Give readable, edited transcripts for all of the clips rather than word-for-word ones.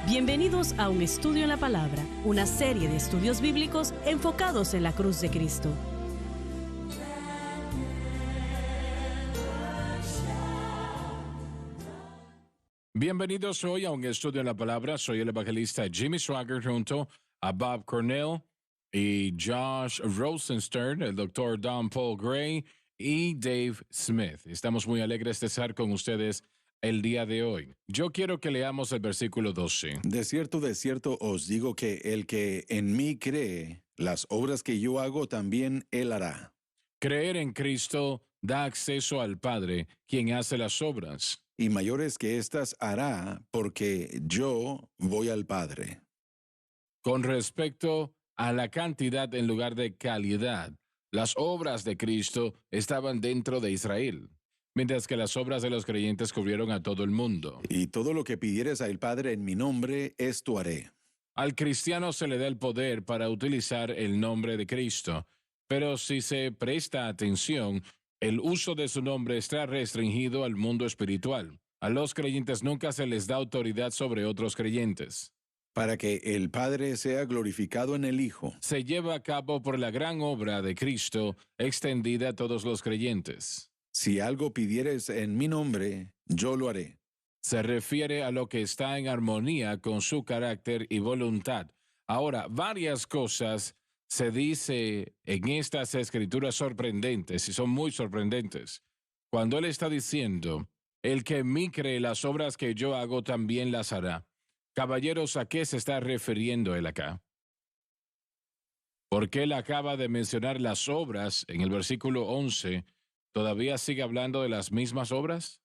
Bienvenidos a Un Estudio en la Palabra, una serie de estudios bíblicos enfocados en la cruz de Cristo. Bienvenidos hoy a Un Estudio en la Palabra. Soy el evangelista Jimmy Swaggart junto a Bob Cornell y Josh Rosenstern, el doctor Don Paul Gray y Dave Smith. Estamos muy alegres de estar con ustedes el día de hoy. Yo quiero que leamos el versículo 12. De cierto os digo que el que en mí cree, las obras que yo hago también él hará. Creer en Cristo da acceso al Padre, quien hace las obras. Y mayores que éstas hará, porque yo voy al Padre. Con respecto a la cantidad en lugar de calidad, las obras de Cristo estaban dentro de Israel, mientras que las obras de los creyentes cubrieron a todo el mundo. Y todo lo que pidieres al Padre en mi nombre, esto haré. Al cristiano se le da el poder para utilizar el nombre de Cristo, pero si se presta atención, el uso de su nombre está restringido al mundo espiritual. A los creyentes nunca se les da autoridad sobre otros creyentes. Para que el Padre sea glorificado en el Hijo. Se lleva a cabo por la gran obra de Cristo extendida a todos los creyentes. Si algo pidieres en mi nombre, yo lo haré. Se refiere a lo que está en armonía con su carácter y voluntad. Ahora, varias cosas se dice en estas escrituras sorprendentes, y son muy sorprendentes. Cuando él está diciendo, el que en mí cree, las obras que yo hago también las hará. Caballeros, ¿a qué se está refiriendo él acá? Porque él acaba de mencionar las obras en el versículo 11, ¿todavía sigue hablando de las mismas obras?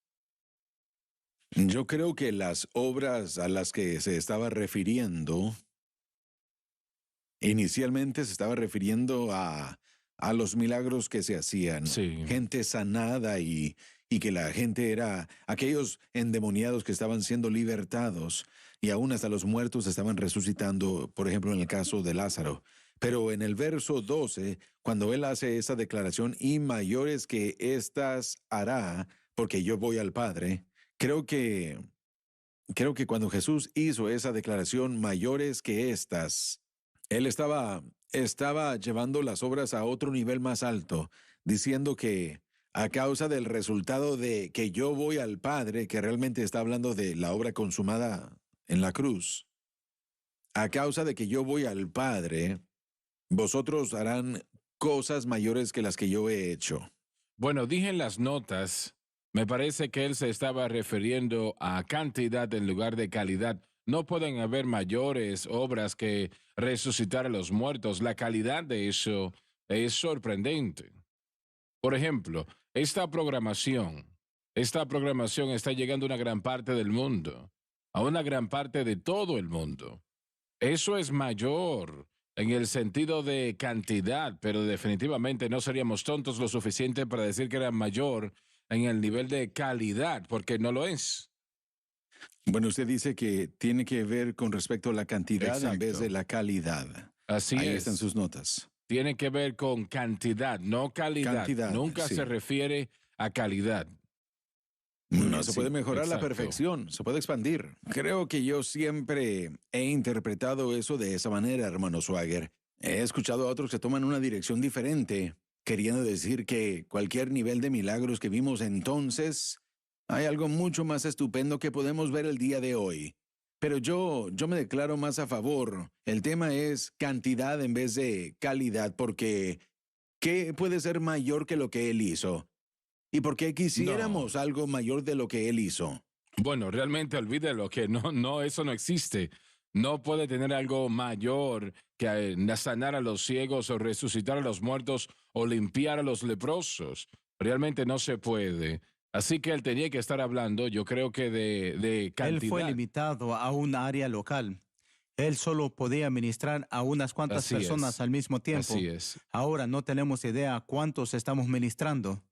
Yo creo que las obras a las que se estaba refiriendo, inicialmente se estaba refiriendo a los milagros que se hacían. Sí. Gente sanada y que la gente era aquellos endemoniados que estaban siendo libertados y aún hasta los muertos estaban resucitando, por ejemplo, en el caso de Lázaro. Pero en el verso 12, cuando él hace esa declaración, y mayores que éstas hará, porque yo voy al Padre, creo que cuando Jesús hizo esa declaración, mayores que éstas, él estaba llevando las obras a otro nivel más alto, diciendo que a causa del resultado de que yo voy al Padre, que realmente está hablando de la obra consumada en la cruz, a causa de que yo voy al Padre, vosotros harán cosas mayores que las que yo he hecho. Bueno, dije en las notas, me parece que él se estaba refiriendo a cantidad en lugar de calidad. No pueden haber mayores obras que resucitar a los muertos. La calidad de eso es sorprendente. Por ejemplo, esta programación está llegando a una gran parte del mundo, a una gran parte de todo el mundo. Eso es mayor en el sentido de cantidad, pero definitivamente no seríamos tontos lo suficiente para decir que era mayor en el nivel de calidad, porque no lo es. Bueno, usted dice que tiene que ver con respecto a la cantidad en vez Exacto. de la calidad. Así Ahí es. están sus notas. Tiene que ver con cantidad, no calidad. Cantidad, Nunca sí. se refiere a calidad. No se Sí, puede mejorar la exacto. perfección, se puede expandir. Creo que yo siempre he interpretado eso de esa manera, hermano Swagger. He escuchado a otros que toman una dirección diferente, queriendo decir que cualquier nivel de milagros que vimos entonces, hay algo mucho más estupendo que podemos ver el día de hoy. Pero yo me declaro más a favor. El tema es cantidad en vez de calidad, porque ¿qué puede ser mayor que lo que él hizo? ¿Y por qué quisiéramos algo mayor de lo que él hizo? Bueno, realmente olvídelo, que no, eso no existe. No puede tener algo mayor que sanar a los ciegos o resucitar a los muertos o limpiar a los leprosos. Realmente no se puede. Así que él tenía que estar hablando, yo creo que de cantidad. Él fue limitado a un área local. Él solo podía ministrar a unas cuantas Así personas es. al mismo tiempo. Así es. Ahora no tenemos idea cuántos estamos ministrando.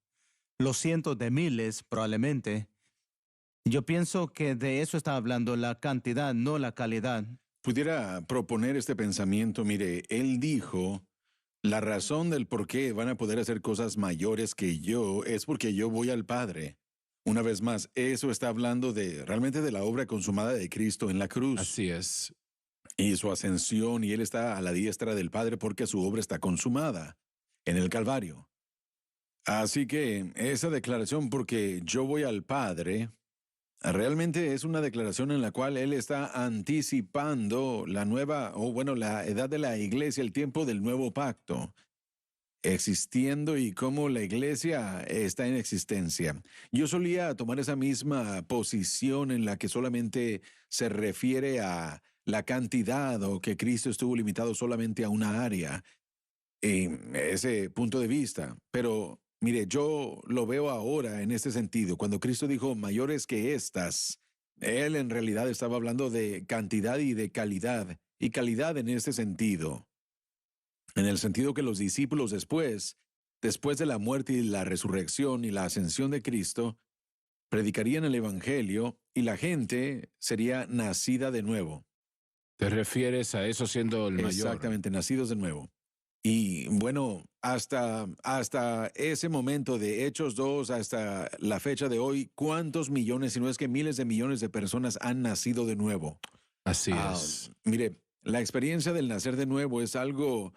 Los cientos de miles, probablemente. Yo pienso que de eso está hablando, la cantidad, no la calidad. Pudiera proponer este pensamiento, mire, él dijo, la razón del por qué van a poder hacer cosas mayores que yo es porque yo voy al Padre. Una vez más, eso está hablando realmente de la obra consumada de Cristo en la cruz Así es. y su ascensión, y Él está a la diestra del Padre porque su obra está consumada en el Calvario. Así que esa declaración, porque yo voy al Padre, realmente es una declaración en la cual Él está anticipando la nueva, o bueno, la edad de la iglesia, el tiempo del nuevo pacto, existiendo y cómo la iglesia está en existencia. Yo solía tomar esa misma posición en la que solamente se refiere a la cantidad o que Cristo estuvo limitado solamente a una área, ese punto de vista. Pero mire, yo lo veo ahora en este sentido. Cuando Cristo dijo mayores que estas, Él en realidad estaba hablando de cantidad y de calidad. Y calidad en este sentido. En el sentido que los discípulos después de la muerte y la resurrección y la ascensión de Cristo, predicarían el Evangelio y la gente sería nacida de nuevo. ¿Te refieres a eso siendo el mayor? Exactamente, nacidos de nuevo. Y bueno, hasta ese momento de Hechos 2, hasta la fecha de hoy, ¿cuántos millones, si no es que miles de millones de personas han nacido de nuevo? Así es. Mire, la experiencia del nacer de nuevo es algo,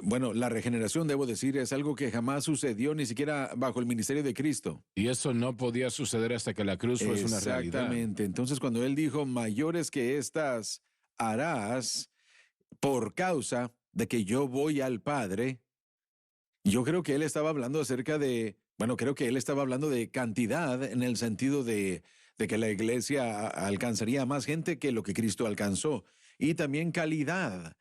bueno, la regeneración, debo decir, es algo que jamás sucedió ni siquiera bajo el ministerio de Cristo. Y eso no podía suceder hasta que la cruz fuese una realidad. Exactamente. Entonces, cuando Él dijo, mayores que estas harás por causa de que yo voy al Padre, yo creo que Él estaba hablando acerca de, bueno, creo que Él estaba hablando de cantidad en el sentido de que la iglesia alcanzaría a más gente que lo que Cristo alcanzó. Y también calidad,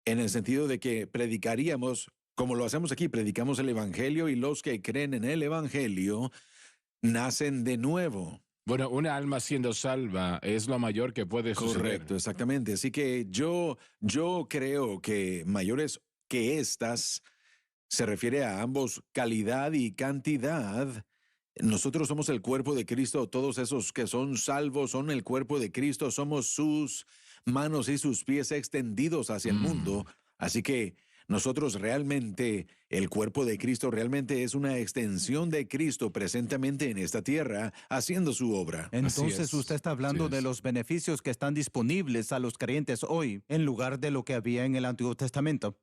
en el sentido de que predicaríamos, como lo hacemos aquí, predicamos el Evangelio y los que creen en el Evangelio nacen de nuevo. Bueno, una alma siendo salva es lo mayor que puede suceder. Correcto, exactamente. Así que yo creo que mayores que estas se refiere a ambos calidad y cantidad. Nosotros somos el cuerpo de Cristo, todos esos que son salvos son el cuerpo de Cristo, somos sus manos y sus pies extendidos hacia el mundo. Así que nosotros realmente, el cuerpo de Cristo realmente es una extensión de Cristo presentemente en esta tierra, haciendo su obra. Entonces usted está hablando Así es. de los beneficios que están disponibles a los creyentes hoy, en lugar de lo que había en el Antiguo Testamento.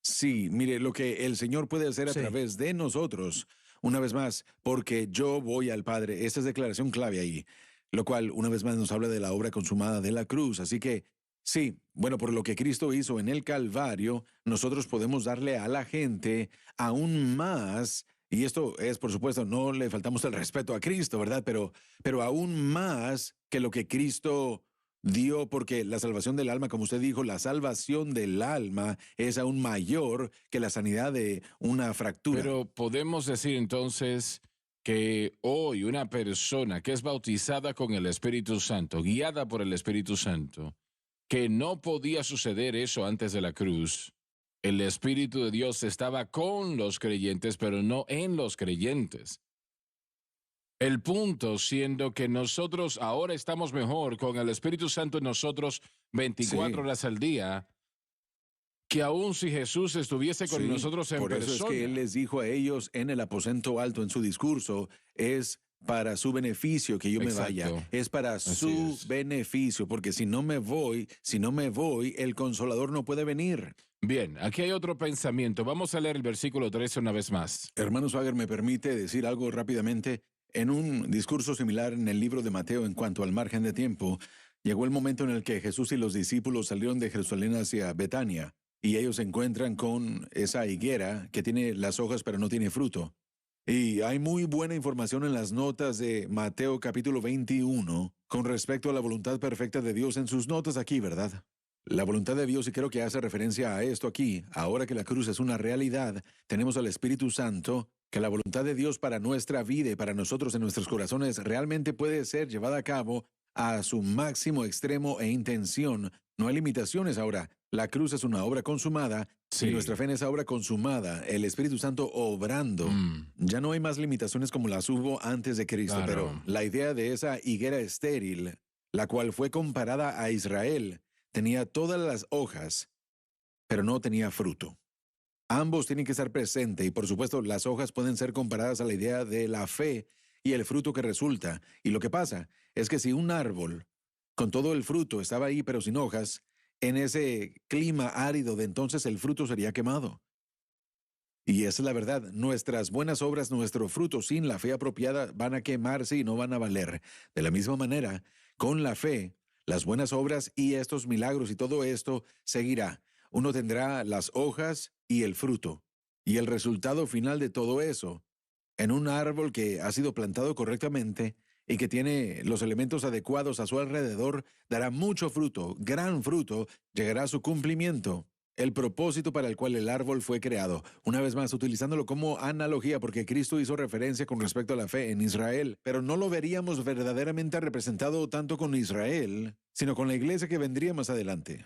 Sí, mire, lo que el Señor puede hacer a Sí. través de nosotros, una vez más, porque yo voy al Padre. Esa es declaración clave ahí, lo cual una vez más nos habla de la obra consumada de la cruz. Así que, sí, bueno, por lo que Cristo hizo en el Calvario, nosotros podemos darle a la gente aún más, y esto es, por supuesto, no le faltamos el respeto a Cristo, ¿verdad? Pero aún más que lo que Cristo dio, porque la salvación del alma, como usted dijo, la salvación del alma es aún mayor que la sanidad de una fractura. Pero podemos decir entonces que hoy una persona que es bautizada con el Espíritu Santo, guiada por el Espíritu Santo, que no podía suceder eso antes de la cruz, el Espíritu de Dios estaba con los creyentes, pero no en los creyentes. El punto siendo que nosotros ahora estamos mejor con el Espíritu Santo en nosotros 24 Sí. horas al día, que aún si Jesús estuviese con Sí, nosotros en por eso persona. es que Él les dijo a ellos en el aposento alto, en su discurso, es para su beneficio que yo me vaya, Exacto. es para Así su es. beneficio, porque si no me voy, el Consolador no puede venir. Bien, aquí hay otro pensamiento. Vamos a leer el versículo 13 una vez más. Hermano Swagger, ¿me permite decir algo rápidamente? En un discurso similar en el libro de Mateo en cuanto al margen de tiempo, llegó el momento en el que Jesús y los discípulos salieron de Jerusalén hacia Betania, y ellos se encuentran con esa higuera que tiene las hojas pero no tiene fruto. Y hay muy buena información en las notas de Mateo capítulo 21 con respecto a la voluntad perfecta de Dios en sus notas aquí, ¿verdad? La voluntad de Dios, y creo que hace referencia a esto aquí, ahora que la cruz es una realidad, tenemos al Espíritu Santo, que la voluntad de Dios para nuestra vida y para nosotros en nuestros corazones realmente puede ser llevada a cabo a su máximo extremo e intención. No hay limitaciones ahora. La cruz es una obra consumada Sí. y nuestra fe en esa obra consumada, el Espíritu Santo obrando. Ya no hay más limitaciones como las hubo antes de Cristo, Claro. pero la idea de esa higuera estéril, la cual fue comparada a Israel, tenía todas las hojas, pero no tenía fruto. Ambos tienen que estar presentes y por supuesto las hojas pueden ser comparadas a la idea de la fe y el fruto que resulta. Y lo que pasa es que si un árbol con todo el fruto estaba ahí pero sin hojas, en ese clima árido de entonces el fruto sería quemado. Y esa es la verdad. Nuestras buenas obras, nuestro fruto sin la fe apropiada van a quemarse y no van a valer. De la misma manera, con la fe, las buenas obras y estos milagros y todo esto seguirá. Uno tendrá las hojas y el fruto. Y el resultado final de todo eso, en un árbol que ha sido plantado correctamente y que tiene los elementos adecuados a su alrededor, dará mucho fruto, gran fruto, llegará a su cumplimiento. El propósito para el cual el árbol fue creado. Una vez más, utilizándolo como analogía, porque Cristo hizo referencia con respecto a la fe en Israel, pero no lo veríamos verdaderamente representado tanto con Israel, sino con la iglesia que vendría más adelante.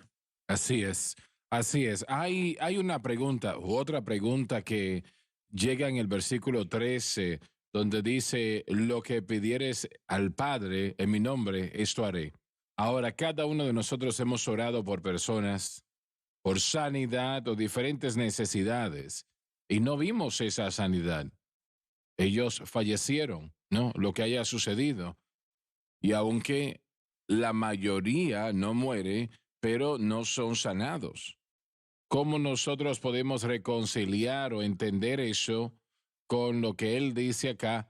Así es, así es. Hay una pregunta u otra pregunta que llega en el versículo 13, donde dice, lo que pidieres al Padre en mi nombre, esto haré. Ahora, cada uno de nosotros hemos orado por personas, por sanidad o diferentes necesidades, y no vimos esa sanidad. Ellos fallecieron, ¿no? Lo que haya sucedido. Y aunque la mayoría no muere, pero no son sanados. ¿Cómo nosotros podemos reconciliar o entender eso con lo que él dice acá?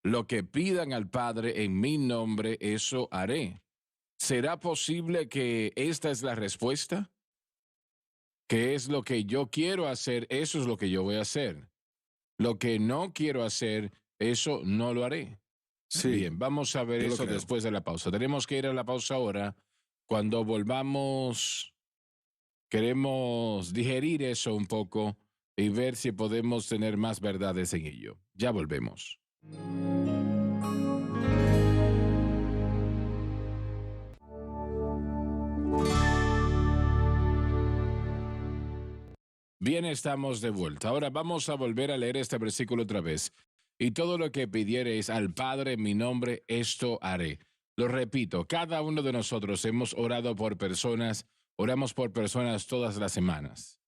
Lo que pidan al Padre en mi nombre, eso haré. ¿Será posible que esta es la respuesta? ¿Qué es lo que yo quiero hacer? Eso es lo que yo voy a hacer. Lo que no quiero hacer, eso no lo haré. Sí, Bien, vamos a ver yo lo eso creo. después de la pausa. Tenemos que ir a la pausa ahora. Cuando volvamos, queremos digerir eso un poco y ver si podemos tener más verdades en ello. Ya volvemos. Bien, estamos de vuelta. Ahora vamos a volver a leer este versículo otra vez. Y todo lo que pidiereis al Padre en mi nombre, esto haré. Lo repito, cada uno de nosotros hemos orado por personas, oramos por personas todas las semanas.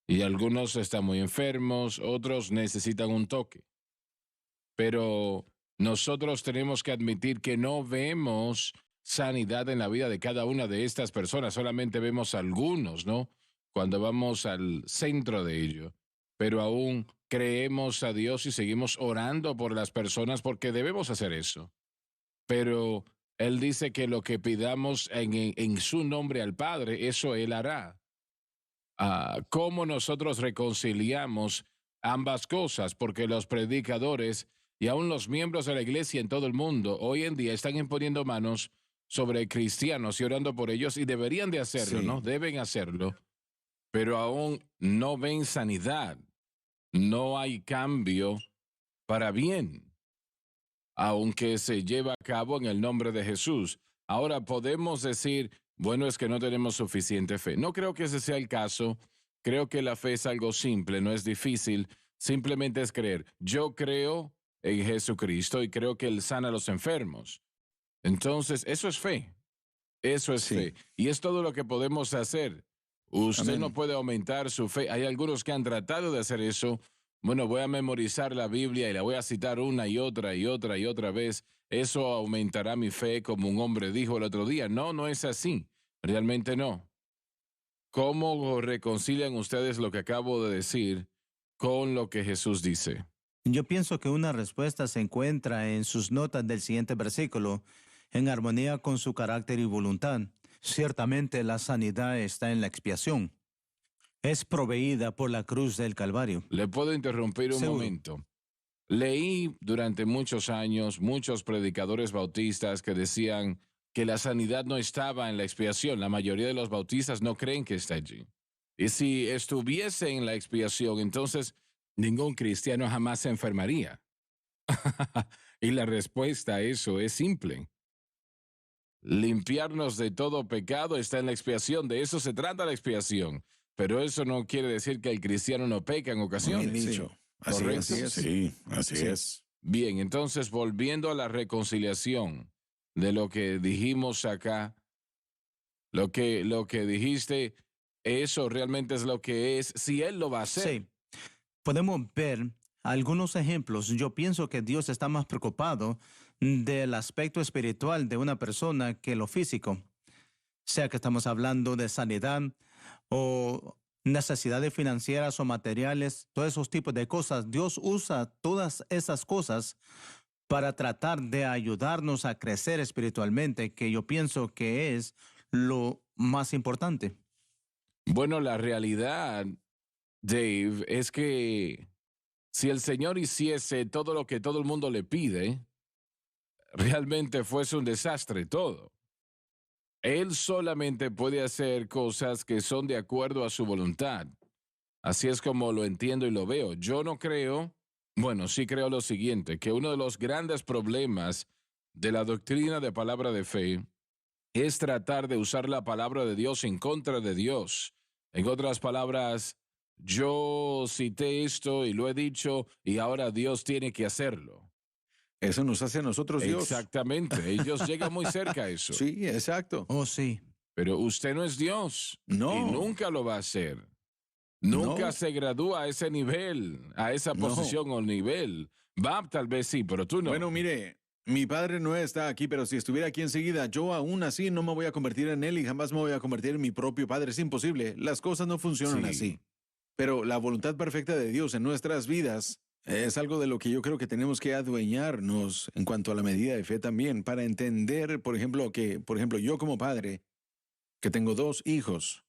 Y algunos están muy enfermos, otros necesitan un toque. Pero nosotros tenemos que admitir que no vemos sanidad en la vida de cada una de estas personas, solamente vemos algunos, ¿no? Cuando vamos al centro de ello. Pero aún creemos a Dios y seguimos orando por las personas porque debemos hacer eso. Pero Él dice que lo que pidamos en su nombre al Padre, eso Él hará. ¿Cómo nosotros reconciliamos ambas cosas? Porque los predicadores y aún los miembros de la iglesia en todo el mundo hoy en día están imponiendo manos sobre cristianos y orando por ellos y deberían de hacerlo, Sí. ¿no? Deben hacerlo, pero aún no ven sanidad, no hay cambio para bien, aunque se lleva a cabo en el nombre de Jesús. Ahora podemos decir, bueno, es que no tenemos suficiente fe. No creo que ese sea el caso. Creo que la fe es algo simple, no es difícil. Simplemente es creer. Yo creo en Jesucristo y creo que Él sana a los enfermos. Entonces, eso es fe. Eso es Sí. fe. Y es todo lo que podemos hacer. Usted no Amén. puede aumentar su fe. Hay algunos que han tratado de hacer eso. Bueno, voy a memorizar la Biblia y la voy a citar una y otra y otra y otra vez. Eso aumentará mi fe, como un hombre dijo el otro día. No, no es así. Realmente no. ¿Cómo reconcilian ustedes lo que acabo de decir con lo que Jesús dice? Yo pienso que una respuesta se encuentra en sus notas del siguiente versículo, en armonía con su carácter y voluntad. Ciertamente la sanidad está en la expiación. Es proveída por la cruz del Calvario. Le puedo interrumpir un Seguro. momento. Leí durante muchos años muchos predicadores bautistas que decían que la sanidad no estaba en la expiación. La mayoría de los bautistas no creen que está allí. Y si estuviese en la expiación, entonces ningún cristiano jamás se enfermaría. Y la respuesta a eso es simple. Limpiarnos de todo pecado está en la expiación. De eso se trata la expiación. Pero eso no quiere decir que el cristiano no peca en Bien ocasiones. dicho. Así Correcto. es. Sí, así Sí. es. Bien, entonces volviendo a la reconciliación de lo que dijimos acá, lo que dijiste, eso realmente es lo que es, si él lo va a hacer. Sí. Podemos ver algunos ejemplos. Yo pienso que Dios está más preocupado del aspecto espiritual de una persona que lo físico. Sea que estamos hablando de sanidad o necesidades financieras o materiales, todos esos tipos de cosas. Dios usa todas esas cosas para tratar de ayudarnos a crecer espiritualmente, que yo pienso que es lo más importante. Bueno, la realidad, Dave, es que si el Señor hiciese todo lo que todo el mundo le pide, realmente fuese un desastre todo. Él solamente puede hacer cosas que son de acuerdo a su voluntad. Así es como lo entiendo y lo veo. Yo no creo, bueno, sí creo lo siguiente, que uno de los grandes problemas de la doctrina de palabra de fe es tratar de usar la palabra de Dios en contra de Dios. En otras palabras, yo cité esto y lo he dicho y ahora Dios tiene que hacerlo. Eso nos hace a nosotros Dios. Exactamente, ellos llegan muy cerca a eso. Sí, exacto. Oh, sí. Pero usted no es Dios. No. Y nunca lo va a ser. Nunca No. se gradúa a ese nivel, a esa No. posición o nivel. Va, tal vez sí, pero tú no. Bueno, mire, mi padre no está aquí, pero si estuviera aquí enseguida, yo aún así no me voy a convertir en él y jamás me voy a convertir en mi propio padre. Es imposible. Las cosas no funcionan Sí. así. Pero la voluntad perfecta de Dios en nuestras vidas es algo de lo que yo creo que tenemos que adueñarnos en cuanto a la medida de fe también, para entender, por ejemplo, yo como padre, que tengo 2 hijos,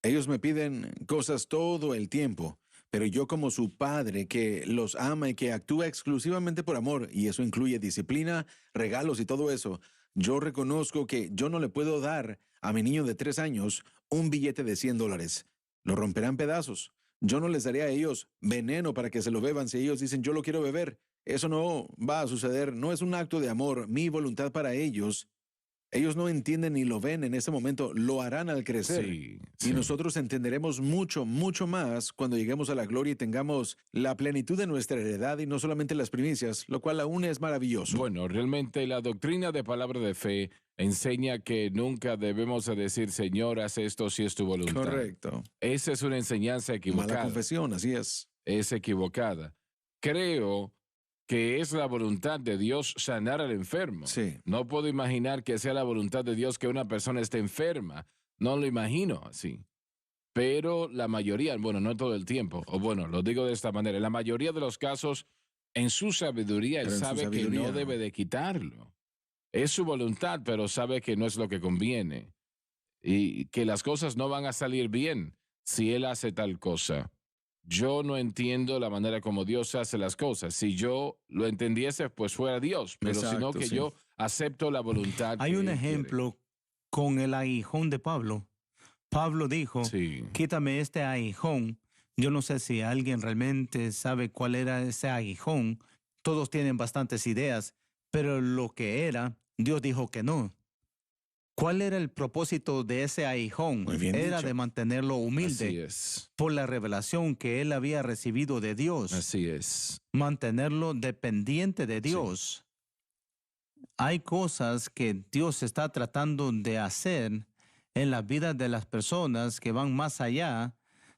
ellos me piden cosas todo el tiempo, pero yo como su padre que los ama y que actúa exclusivamente por amor, y eso incluye disciplina, regalos y todo eso, yo reconozco que yo no le puedo dar a mi niño de 3 años un billete de $100. Lo romperán en pedazos. Yo no les daré a ellos veneno para que se lo beban si ellos dicen yo lo quiero beber. Eso no va a suceder. No es un acto de amor, mi voluntad para ellos. Ellos no entienden ni lo ven en ese momento, lo harán al crecer. Sí, Y sí. nosotros entenderemos mucho, mucho más cuando lleguemos a la gloria y tengamos la plenitud de nuestra heredad y no solamente las primicias, lo cual aún es maravilloso. Bueno, realmente la doctrina de palabra de fe enseña que nunca debemos de decir, Señor, haz esto si es tu voluntad. Correcto. Esa es una enseñanza Mala equivocada. confesión, así es. Es equivocada. Creo que es la voluntad de Dios sanar al enfermo. Sí. No puedo imaginar que sea la voluntad de Dios que una persona esté enferma. No lo imagino así. Pero la mayoría, bueno, no todo el tiempo, o bueno, lo digo de esta manera, en la mayoría de los casos, en su sabiduría, él Pero en su sabe que sabiduría, no ¿no? debe de quitarlo. Es su voluntad, pero sabe que no es lo que conviene. Y que las cosas no van a salir bien si él hace tal cosa. Yo no entiendo la manera como Dios hace las cosas. Si yo lo entendiese, pues fuera Dios, pero sino Exacto, que sí. yo acepto la voluntad. Hay que un Él quiere. ejemplo con el aguijón de Pablo. Pablo dijo, Sí, quítame este aguijón. Yo no sé si alguien realmente sabe cuál era ese aguijón. Todos tienen bastantes ideas, pero lo que era, Dios dijo que no. ¿Cuál era el propósito de ese aguijón? Muy bien Era dicho. de mantenerlo así humilde es. por la revelación que él había recibido de Dios. Así es. Mantenerlo dependiente de Dios. Hay cosas que Dios está tratando de hacer en la vida de las personas que van más allá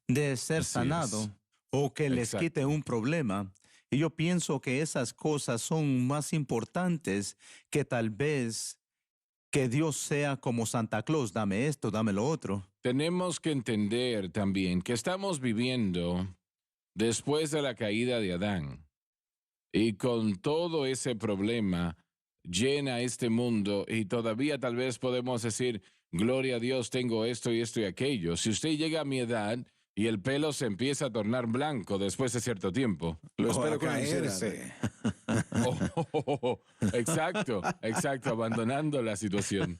de ser Así sanado es. o que les Exacto. quite un problema. Y yo pienso que esas cosas son más importantes que tal vez que Dios sea como Santa Claus, dame esto, dame lo otro. Tenemos que entender también que estamos viviendo después de la caída de Adán. Y con todo ese problema llena este mundo y todavía tal vez podemos decir, gloria a Dios, tengo esto y aquello. Si usted llega a mi edad y el pelo se empieza a tornar blanco después de cierto tiempo. Lo o espero a con ansiedad. caerse. Exacto, abandonando la situación.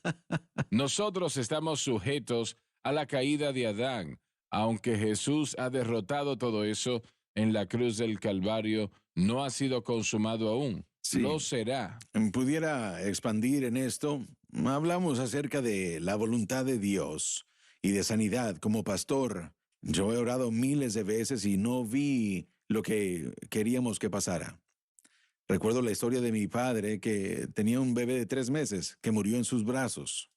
Nosotros estamos sujetos a la caída de Adán, aunque Jesús ha derrotado todo eso en la cruz del Calvario, no ha sido consumado aún. Sí. Lo será. Pudiera expandir en esto. Hablamos acerca de la voluntad de Dios y de sanidad. Como pastor, yo he orado miles de veces y no vi lo que queríamos que pasara. Recuerdo la historia de mi padre que tenía un bebé de 3 meses que murió en sus brazos.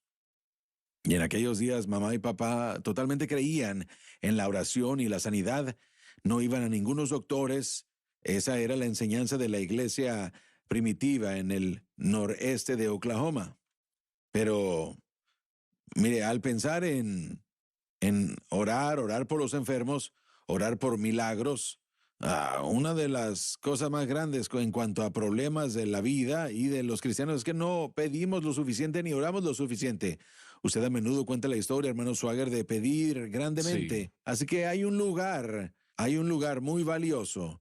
Y en aquellos días mamá y papá totalmente creían en la oración y la sanidad. No iban a ningunos doctores Esa era la enseñanza de la iglesia primitiva en el noreste de Oklahoma. Pero, mire, al pensar en orar por los enfermos, orar por milagros, una de las cosas más grandes en cuanto a problemas de la vida y de los cristianos es que no pedimos lo suficiente ni oramos lo suficiente. Usted a menudo cuenta la historia, hermano Swagger, de pedir grandemente. Sí. Así que hay un lugar muy valioso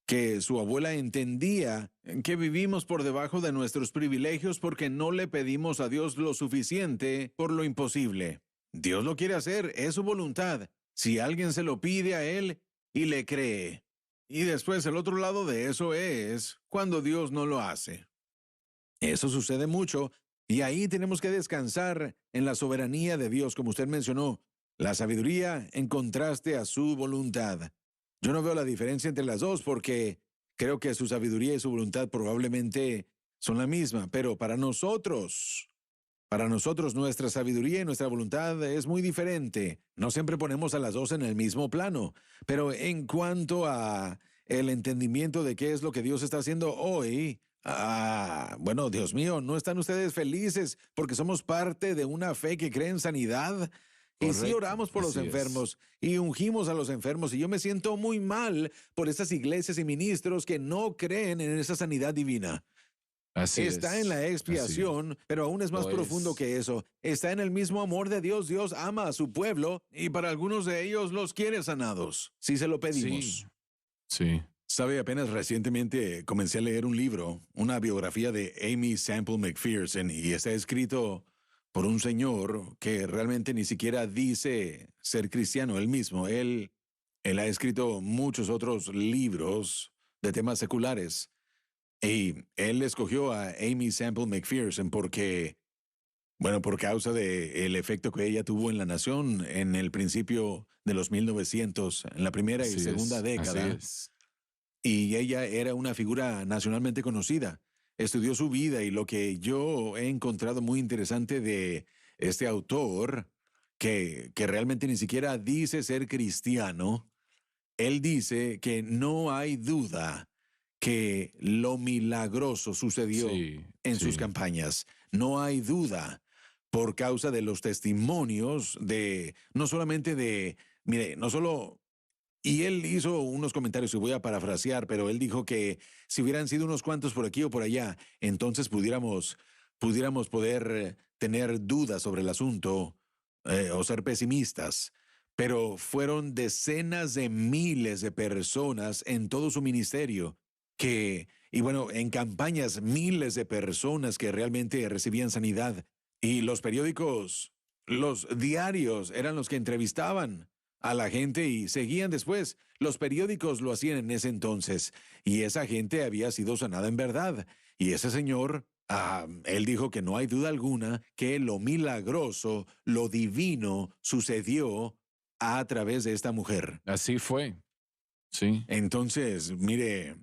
que su abuela entendía que vivimos por debajo de nuestros privilegios porque no le pedimos a Dios lo suficiente por lo imposible. Dios lo quiere hacer, es su voluntad. Si alguien se lo pide a Él y le cree. Y después el otro lado de eso es cuando Dios no lo hace. Eso sucede mucho y ahí tenemos que descansar en la soberanía de Dios, como usted mencionó, la sabiduría en contraste a su voluntad. Yo no veo la diferencia entre las dos porque creo que su sabiduría y su voluntad probablemente son la misma, pero para nosotros nuestra sabiduría y nuestra voluntad es muy diferente. No siempre ponemos a las dos en el mismo plano, pero en cuanto a el entendimiento de qué es lo que Dios está haciendo hoy, bueno, Dios mío, ¿no están ustedes felices porque somos parte de una fe que cree en sanidad? Y sí Correcto, oramos por los así es. enfermos y ungimos a los enfermos y yo me siento muy mal por estas iglesias y ministros que no creen en esa sanidad divina. Así Está es. en la Así expiación, pero aún es más Lo profundo es. que eso. Está en el mismo amor de Dios. Dios ama a su pueblo y para algunos de ellos los quiere sanados, si se lo pedimos. Sí. Sabe, apenas recientemente comencé a leer un libro, una biografía de Amy Sample McPherson, y está escrito por un señor que realmente ni siquiera dice ser cristiano él mismo. Él ha escrito muchos otros libros de temas seculares. Y él escogió a Amy Sample McPherson porque, bueno, por causa del efecto que ella tuvo en la nación en el principio de los 1900, en la primera y Así segunda es, década. así es. Y ella era una figura nacionalmente conocida. Estudió su vida y lo que yo he encontrado muy interesante de este autor, que realmente ni siquiera dice ser cristiano, él dice que no hay duda que lo milagroso sucedió Sí, en sus sí. campañas. No hay duda por causa de los testimonios no solamente mire, no solo, y él hizo unos comentarios que voy a parafrasear, pero él dijo que si hubieran sido unos cuantos por aquí o por allá, entonces pudiéramos poder tener dudas sobre el asunto o ser pesimistas. Pero fueron decenas de miles de personas en todo su ministerio y bueno, en campañas miles de personas que realmente recibían sanidad. Y los periódicos, los diarios eran los que entrevistaban a la gente y seguían después. Los periódicos lo hacían en ese entonces y esa gente había sido sanada en verdad. Y ese señor, él dijo que no hay duda alguna que lo milagroso, lo divino sucedió a través de esta mujer. Así fue. Sí. Entonces, mire,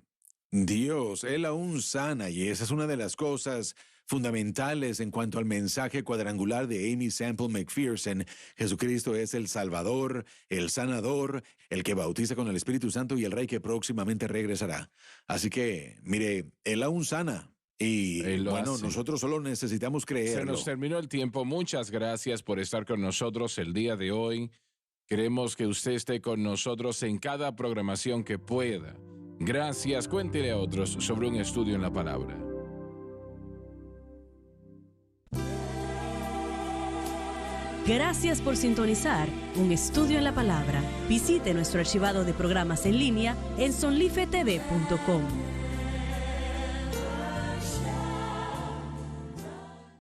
Dios, Él aún sana y esa es una de las cosas fundamentales en cuanto al mensaje cuadrangular de Amy Sample McPherson. Jesucristo es el Salvador, el Sanador, el que bautiza con el Espíritu Santo y el Rey que próximamente regresará. Así que, mire, Él aún sana. Y Él lo bueno, hace. nosotros solo necesitamos Se creerlo. nos terminó el tiempo. Muchas gracias por estar con nosotros el día de hoy. Queremos que usted esté con nosotros en cada programación que pueda. Gracias. Cuéntele a otros sobre un estudio en la palabra. Gracias por sintonizar Un Estudio en la Palabra. Visite nuestro archivado de programas en línea en sonlifetv.com.